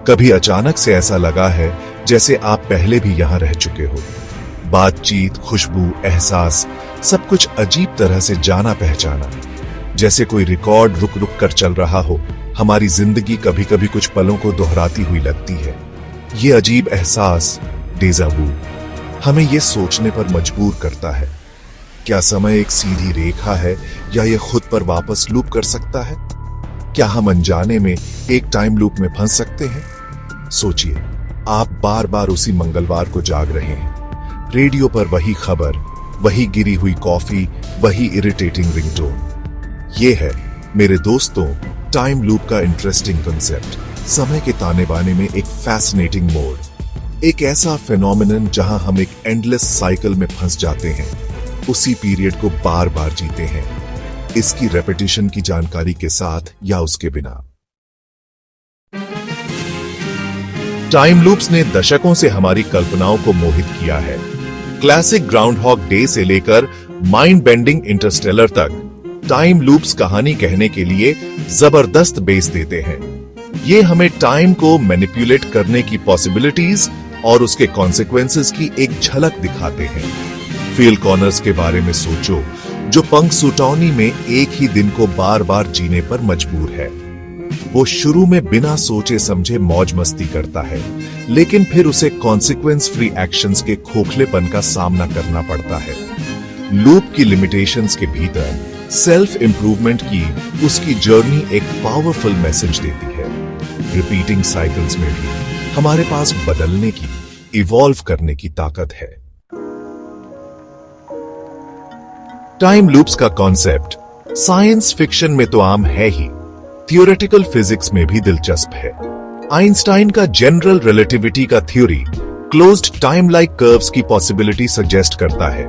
कभी अचानक से ऐसा लगा है जैसे आप पहले भी यहां रह चुके हो। बातचीत, खुशबू, एहसास, सब कुछ अजीब तरह से जाना पहचाना, जैसे कोई रिकॉर्ड रुक रुक कर चल रहा हो। हमारी जिंदगी कभी कभी कुछ पलों को दोहराती हुई लगती है। ये अजीब एहसास, डेजा वू, हमें ये सोचने पर मजबूर करता है, क्या समय एक सीधी रेखा है या ये खुद पर वापस लूप कर सकता है? क्या हम अनजाने में एक टाइम लूप में फंस सकते हैं? सोचिए, आप बार बार उसी मंगलवार को जाग रहे हैं। रेडियो पर वही खबर, वही गिरी हुई कॉफी, वही इरिटेटिंग रिंगटोन। ये है मेरे दोस्तों टाइम लूप का इंटरेस्टिंग कंसेप्ट, समय के ताने बाने में एक फैसिनेटिंग मोड़, एक ऐसा फिनोमिनन जहां हम एक एंडलेस साइकिल में फंस जाते हैं, उसी पीरियड को बार बार जीते हैं, इसकी रेपिटेशन की जानकारी के साथ या उसके बिना। टाइम लूप्स ने दशकों से हमारी कल्पनाओं को मोहित किया है। क्लासिक ग्राउंड हॉग डे से लेकर माइंड बेंडिंग इंटरस्टेलर तक टाइम लूप्स कहानी कहने के लिए जबरदस्त बेस देते हैं। ये हमें टाइम को मैनिपुलेट करने की पॉसिबिलिटीज और उसके कॉन्सिक्वेंसेस की एक झलक दिखाते हैं। फिल कॉनर्स के बारे में सोचो, जो पंगसुटौनी में एक ही दिन को बार बार जीने पर मजबूर है। वो शुरू में बिना सोचे समझे मौज मस्ती करता है, लेकिन फिर उसे कॉन्सिक्वेंस फ्री एक्शंस के खोखलेपन का सामना करना पड़ता है। लूप की लिमिटेशंस के भीतर सेल्फ इंप्रूवमेंट की उसकी जर्नी एक पावरफुल मैसेज देती है। रिपीटिंग साइकिल्स में भी हमारे पास बदलने की, इवॉल्व करने की ताकत है। टाइम लूप्स का कॉन्सेप्ट साइंस फिक्शन में तो आम है ही, थियोरेटिकल फिजिक्स में भी दिलचस्प है। आइंस्टाइन का जनरल रिलेटिविटी का theory closed time like curves की पॉसिबिलिटी सजेस्ट करता है।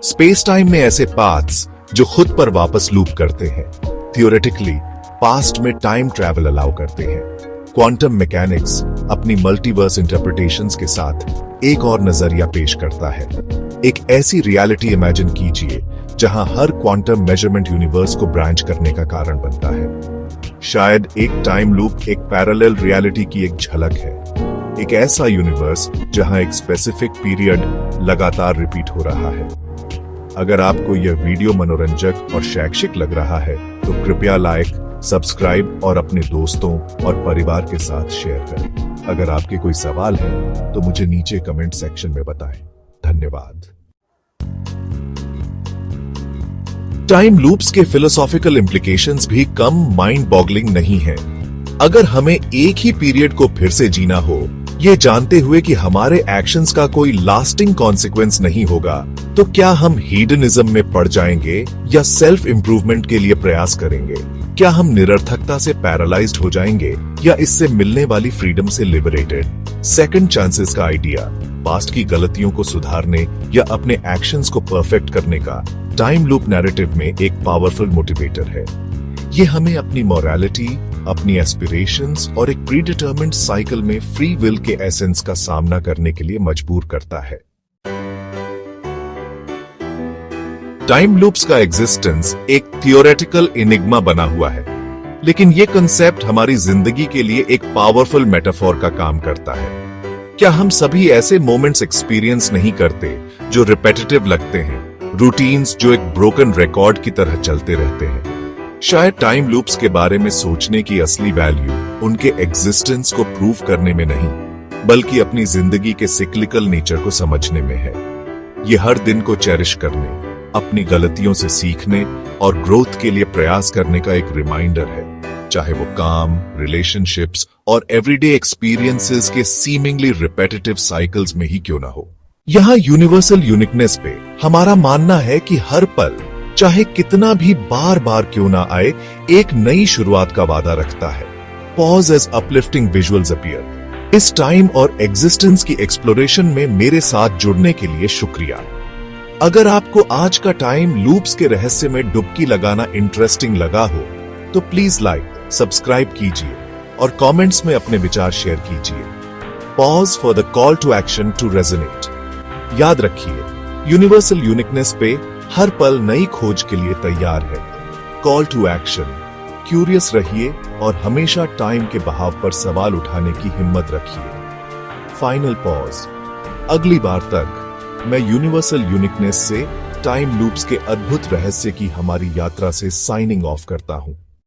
स्पेस टाइम में ऐसे पाथ्स जो खुद पर वापस लूप करते हैं, थियोरेटिकली पास्ट में टाइम ट्रैवल अलाउ करते हैं। क्वांटम मैकेनिक्स अपनी मल्टीवर्स इंटरप्रिटेशंस के साथ एक और नजरिया पेश करता है। एक ऐसी रियलिटी इमेजिन कीजिए जहां हर क्वांटम मेजरमेंट यूनिवर्स को ब्रांच करने का कारण बनता है। शायद एक टाइम लूप एक पैरेलल रियलिटी की एक झलक है, एक ऐसा यूनिवर्स जहां एक स्पेसिफिक पीरियड लगातार रिपीट हो रहा है। अगर आपको यह वीडियो मनोरंजक और शैक्षिक लग रहा है तो कृपया लाइक, सब्सक्राइब और अपने दोस्तों और परिवार के साथ शेयर करें। अगर आपके कोई सवाल है तो मुझे नीचे कमेंट सेक्शन में बताएं। धन्यवाद। टाइम लूप्स के फिलोसॉफिकल इम्प्लीकेशंस भी कम माइंड बॉगलिंग नहीं है। अगर हमें एक ही पीरियड को फिर से जीना हो, ये जानते हुए कि हमारे एक्शंस का कोई लास्टिंग कॉन्सिक्वेंस नहीं होगा, तो क्या हम हीडनिज्म में पड़ जाएंगे या सेल्फ इंप्रूवमेंट के लिए प्रयास करेंगे? क्या हम निरर्थकता से पैरालाइज्ड हो जाएंगे या इससे मिलने वाली फ्रीडम से लिबरेटेड? सेकंड चांसेस का आइडिया पास्ट की गलतियों को सुधारने या अपने एक्शंस को परफेक्ट करने का टाइम लूप नैरेटिव में एक पावरफुल मोटिवेटर है। ये हमें अपनी मोरालिटी, अपनी एस्पिरेशंस और एक प्रीडिटरमिन्ड साइकिल में फ्री विल के एसेंस का सामना करने के लिए मजबूर करता है। टाइम लूप्स का एग्जिस्टेंस एक थियोरेटिकल इनिग्मा बना हुआ है, लेकिन ये कंसेप्ट हमारी जिंदगी के लिए एक पावरफुल मेटाफोर का काम करता है। क्या हम सभी ऐसे मोमेंट्स एक्सपीरियंस नहीं करते जो रिपेटिटिव लगते हैं, रूटीन्स जो एक ब्रोकन रिकॉर्ड की तरह चलते रहते हैं? शायद टाइम लूप्स के बारे में सोचने की असली वैल्यू उनके एग्जिस्टेंस को प्रूव करने में नहीं, बल्कि अपनी जिंदगी के सिक्लिकल नेचर को समझने में है। ये हर दिन को चेरिश करने, अपनी गलतियों से सीखने और ग्रोथ के लिए प्रयास करने का एक रिमाइंडर है, चाहे वो काम, रिलेशनशिप्स और एवरीडे एक्सपीरियंसेस के सीमिंगली रिपेटिटिव साइकिल्स में ही क्यों ना हो। यहाँ यूनिवर्सल यूनिकनेस पे हमारा मानना है कि हर पल, चाहे कितना भी बार बार क्यों ना आए, एक नई शुरुआत का वादा रखता है। Pause as uplifting visuals appear. इस टाइम और एग्जिस्टेंस की एक्सप्लोरेशन में मेरे साथ जुड़ने के लिए शुक्रिया। अगर आपको आज का टाइम लूप्स के रहस्य में डुबकी लगाना इंटरेस्टिंग लगा हो, तो प्लीज लाइक, सब्सक्राइब कीजिए और कमेंट्स में अपने विचार शेयर कीजिए। Pause for the call to action to resonate. याद रखिए, यूनिवर्सल यूनिकनेस पे हर पल नई खोज के लिए तैयार है। कॉल टू एक्शन, क्यूरियस रहिए, और हमेशा टाइम के बहाव पर सवाल उठाने की हिम्मत रखिए। Final pause. अगली बार तक मैं यूनिवर्सल यूनिकनेस से टाइम लूप्स के अद्भुत रहस्य की हमारी यात्रा से साइनिंग ऑफ करता हूं।